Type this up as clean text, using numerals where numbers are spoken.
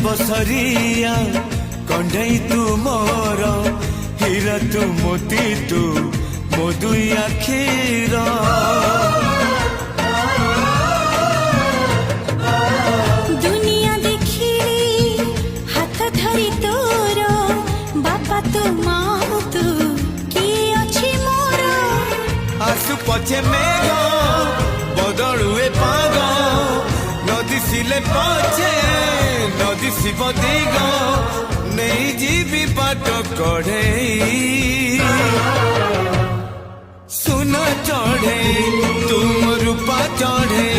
बसरिया कंढई तू मोर हीरा तू मोती तू मो दुई आखिर दुनिया देखिली हाथ धरी तोर बापा तू माँ तू किए अछि मोर आसु पछे मेघ बदलुए पाग नदी सिले पछे नदी शिव दिग नहीं जीवी बाट कढ़े सुन चढ़े तुम रूपा चढ़े